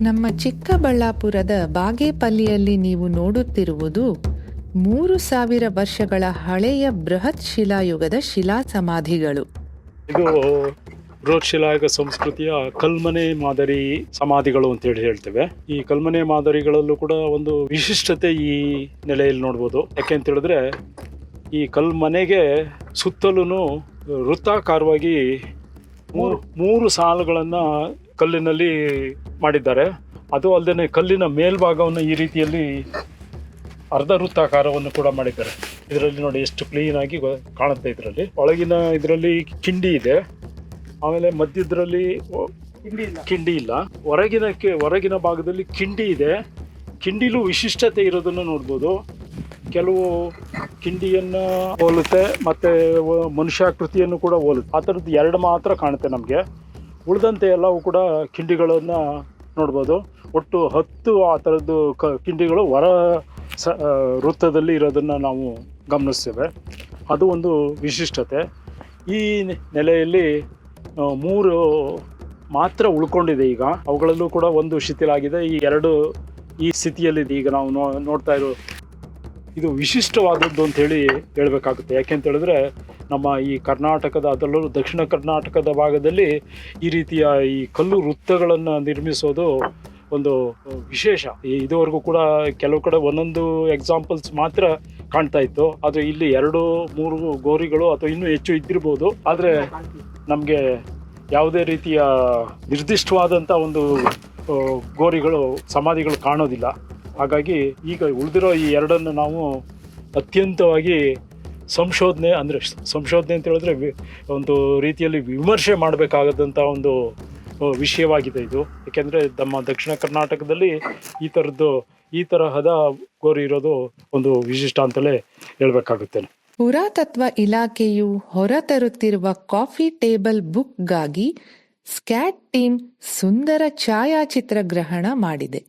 ನಮ್ಮ ಚಿಕ್ಕಬಳ್ಳಾಪುರದ ಬಾಗೇಪಲ್ಲಿಯಲ್ಲಿ ನೀವು ನೋಡುತ್ತಿರುವುದು 3000 ವರ್ಷಗಳ ಹಳೆಯ ಬೃಹತ್ ಶಿಲಾಯುಗದ ಶಿಲಾ ಸಮಾಧಿಗಳು. ಇದು ಬೃಹತ್ ಶಿಲಾಯುಗ ಸಂಸ್ಕೃತಿಯ ಕಲ್ಮನೆ ಮಾದರಿ ಸಮಾಧಿಗಳು ಅಂತೇಳಿ ಹೇಳ್ತೇವೆ. ಈ ಕಲ್ಮನೆ ಮಾದರಿಗಳಲ್ಲೂ ಕೂಡ ಒಂದು ವಿಶಿಷ್ಟತೆ ಈ ನೆಲೆಯಲ್ಲಿ ನೋಡ್ಬೋದು. ಯಾಕೆ ಅಂತ ಹೇಳಿದ್ರೆ ಈ ಕಲ್ಮನೆಗೆ ಸುತ್ತಲೂ ವೃತ್ತಾಕಾರವಾಗಿ ಮೂರು ಸಾಲುಗಳನ್ನ ಕಲ್ಲಿನಲ್ಲಿ ಮಾಡಿದ್ದಾರೆ. ಅದು ಅಲ್ಲದೆ ಕಲ್ಲಿನ ಮೇಲ್ಭಾಗವನ್ನು ಈ ರೀತಿಯಲ್ಲಿ ಅರ್ಧ ವೃತ್ತಾಕಾರವನ್ನು ಕೂಡ ಮಾಡಿದ್ದಾರೆ. ಇದರಲ್ಲಿ ನೋಡಿ ಎಷ್ಟು ಕ್ಲೀನ್ ಆಗಿ ಕಾಣುತ್ತೆ. ಇದರಲ್ಲಿ ಒಳಗಿನ ಇದರಲ್ಲಿ ಕಿಂಡಿ ಇದೆ, ಆಮೇಲೆ ಮಧ್ಯದ್ರಲ್ಲಿ ಕಿಂಡಿ ಇಲ್ಲ. ಹೊರಗಿನ ಭಾಗದಲ್ಲಿ ಕಿಂಡಿ ಇದೆ. ಕಿಂಡಿಲೂ ವಿಶಿಷ್ಟತೆ ಇರೋದನ್ನು ನೋಡ್ಬೋದು. ಕೆಲವು ಕಿಂಡಿಯನ್ನು ಹೋಲುತ್ತೆ ಮತ್ತು ಮನುಷ್ಯಾಕೃತಿಯನ್ನು ಕೂಡ ಹೋಲುತ್ತೆ. ಆ ಥರದ್ದು ಎರಡು ಮಾತ್ರ ಕಾಣುತ್ತೆ ನಮಗೆ. ಉಳಿದಂತೆ ಎಲ್ಲವೂ ಕೂಡ ಕಿಂಡಿಗಳನ್ನು ನೋಡ್ಬೋದು. ಒಟ್ಟು 10 ಆ ಥರದ್ದು ಕಿಂಡಿಗಳು ವೃತ್ತದಲ್ಲಿ ಇರೋದನ್ನು ನಾವು ಗಮನಿಸ್ತೇವೆ. ಅದು ಒಂದು ವಿಶಿಷ್ಟತೆ. ಈ ನೆಲೆಯಲ್ಲಿ 3 ಮಾತ್ರ ಉಳ್ಕೊಂಡಿದೆ ಈಗ. ಅವುಗಳಲ್ಲೂ ಕೂಡ ಒಂದು ಶಿಥಿಲಾಗಿದೆ, ಈ 2 ಈ ಸ್ಥಿತಿಯಲ್ಲಿದೆ ಈಗ ನಾವು ನೋಡ್ತಾ ಇರೋ. ಇದು ವಿಶಿಷ್ಟವಾದದ್ದು ಅಂಥೇಳಿ ಹೇಳಬೇಕಾಗುತ್ತೆ. ಯಾಕೆಂತ ಹೇಳಿದ್ರೆ ನಮ್ಮ ಈ ಕರ್ನಾಟಕದ, ಅದರಲ್ಲೂ ದಕ್ಷಿಣ ಕರ್ನಾಟಕದ ಭಾಗದಲ್ಲಿ ಈ ರೀತಿಯ ಈ ಕಲ್ಲು ವೃತ್ತಗಳನ್ನು ನಿರ್ಮಿಸೋದು ಒಂದು ವಿಶೇಷ. ಇದುವರೆಗೂ ಕೂಡ ಕೆಲವು ಕಡೆ ಒಂದೊಂದು ಎಕ್ಸಾಂಪಲ್ಸ್ ಮಾತ್ರ ಕಾಣ್ತಾ ಇತ್ತು. ಆದರೆ ಇಲ್ಲಿ 2-3 ಗೋರಿಗಳು ಅಥವಾ ಇನ್ನೂ ಹೆಚ್ಚು ಇದ್ದಿರ್ಬೋದು. ಆದರೆ ನಮಗೆ ಯಾವುದೇ ರೀತಿಯ ನಿರ್ದಿಷ್ಟವಾದಂಥ ಒಂದು ಗೋರಿಗಳು, ಸಮಾಧಿಗಳು ಕಾಣೋದಿಲ್ಲ. ಹಾಗಾಗಿ ಈಗ ಉಳಿದಿರೋ ಈ 2 ನಾವು ಅತ್ಯಂತವಾಗಿ ಸಂಶೋಧನೆ ಅಂತ ಹೇಳಿದ್ರೆ ಒಂದು ರೀತಿಯಲ್ಲಿ ವಿಮರ್ಶೆ ಮಾಡಬೇಕಾದಂಥ ಒಂದು ವಿಷಯವಾಗಿದೆ ಇದು. ಏಕೆಂದರೆ ನಮ್ಮ ದಕ್ಷಿಣ ಕರ್ನಾಟಕದಲ್ಲಿ ಈ ತರಹದ ಗೋರಿ ಇರೋದು ಒಂದು ವಿಶಿಷ್ಟ ಅಂತಲೇ ಹೇಳಬೇಕಾಗುತ್ತೆ. ಪುರಾತತ್ವ ಇಲಾಖೆಯು ಹೊರತರುತ್ತಿರುವ ಕಾಫಿ ಟೇಬಲ್ ಬುಕ್ಗಾಗಿ ಸ್ಕ್ಯಾಟ್ ಟೀಮ್ ಸುಂದರ ಛಾಯಾಚಿತ್ರಗ್ರಹಣ ಮಾಡಿದೆ.